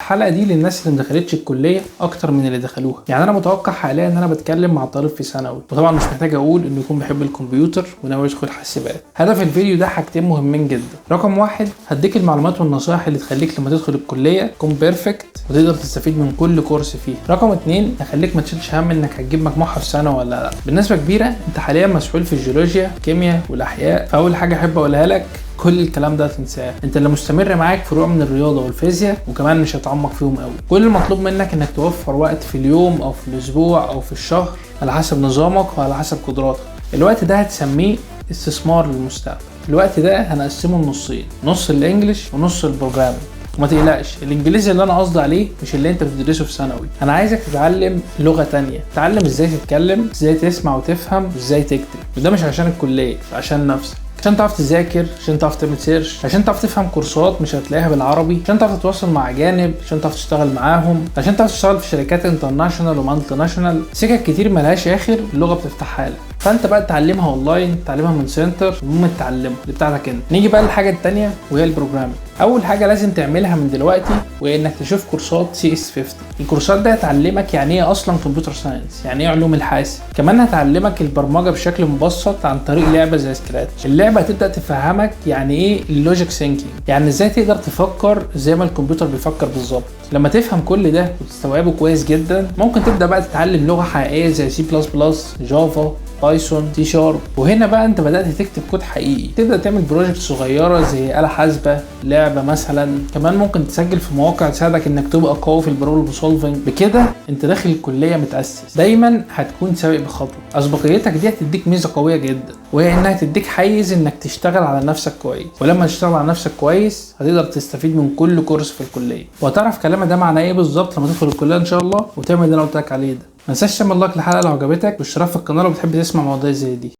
الحلقه دي للناس اللي ما دخلتش الكليه اكتر من اللي دخلوها. يعني انا متوقع حاليا ان انا بتكلم مع طالب في ثانوي، وطبعا مش محتاج اقول انه يكون بيحب الكمبيوتر وناوي يدخل حاسبات. هدف الفيديو ده حاجتين مهمين جدا. رقم واحد، هديك المعلومات والنصائح اللي تخليك لما تدخل الكليه تكون بيرفكت وتقدر تستفيد من كل كورس فيه. رقم اتنين، هخليك ما تشيلش هم انك هتجيب مجموعها في سنه ولا لا. بالنسبه كبيره انت حاليا مسؤول في الجيولوجيا، الكيمياء والاحياء، فاول حاجه احب اقولها لك كل الكلام ده تنساه. انت اللي مستمر معاك فروع من الرياضه والفيزياء، وكمان مش هتعمق فيهم قوي. كل المطلوب منك انك توفر وقت في اليوم او في الاسبوع او في الشهر على حسب نظامك وعلى حسب قدراتك. الوقت ده هتسميه استثمار للمستقبل. الوقت ده هنقسمه لنصين، نص الانجليش ونص البروجرامينج. وما تقلقش، الانجليزي اللي انا قصدي عليه مش اللي انت بتدرسه في ثانوي. انا عايزك تتعلم لغه تانية، تتعلم ازاي تتكلم، ازاي تسمع وتفهم، ازاي تكتب. وده مش عشان الكليه، عشان نفسك، عشان تعرف تذاكر، عشان تعرف تعمل سيرش، عشان تعرف تفهم كورسات مش هتلاقيها بالعربي، عشان تعرف تتواصل مع اجانب، عشان تعرف تشتغل معاهم، عشان تعرف تشتغل في شركات انترناشونال ومالتي ناشونال. سكك كتير ملهاش اخر اللغه بتفتحها لك. فانت بقى تتعلمها اونلاين، تتعلمها من سنتر، المهم تتعلمها اللي بتاعتك انت. نيجي بقى للحاجه الثانيه وهي البروجرامينج. اول حاجه لازم تعملها من دلوقتي وهي انك تشوف كورسات CS50. الكورسات دي هتعلمك يعني ايه اصلا كمبيوتر ساينس، يعني ايه علوم الحاسب. كمان هتعلمك البرمجه بشكل مبسط عن طريق لعبه زي سكراتش. اللعبه هتبدا تفهمك يعني ايه اللوجيك ثينكينج، يعني ازاي تقدر تفكر زي ما الكمبيوتر بيفكر بالظبط. لما تفهم كل ده وتستوعبه كويس جدا، ممكن تبدا بقى تتعلم لغه حقيقيه زي C++، جافا، بايثون، C#. وهنا بقى انت بدات تكتب كود حقيقي، تبدا تعمل بروجكت صغيره زي آلة حاسبه، لعبه مثلا. كمان ممكن تسجل في مواقع تساعدك انك تبقى قوي في البروبلم سولفنج. بكده انت داخل الكليه متاسس، دايما هتكون سابق بخطوه. اسبقيتك دي هتديك ميزه قويه جدا، وهي انها تديك حيز انك تشتغل على نفسك كويس. ولما تشتغل على نفسك كويس هتقدر تستفيد من كل كورس في الكليه، وهتعرف كلامي ده معناه ايه بالظبط لما تدخل الكليه ان شاء الله وتعمل اللي انا قلت لك عليه ده. ما تنساش تعمل لايك للحلقه لو عجبتك، والاشتراك في القناه لو بتحب تسمع مواضيع زي دي.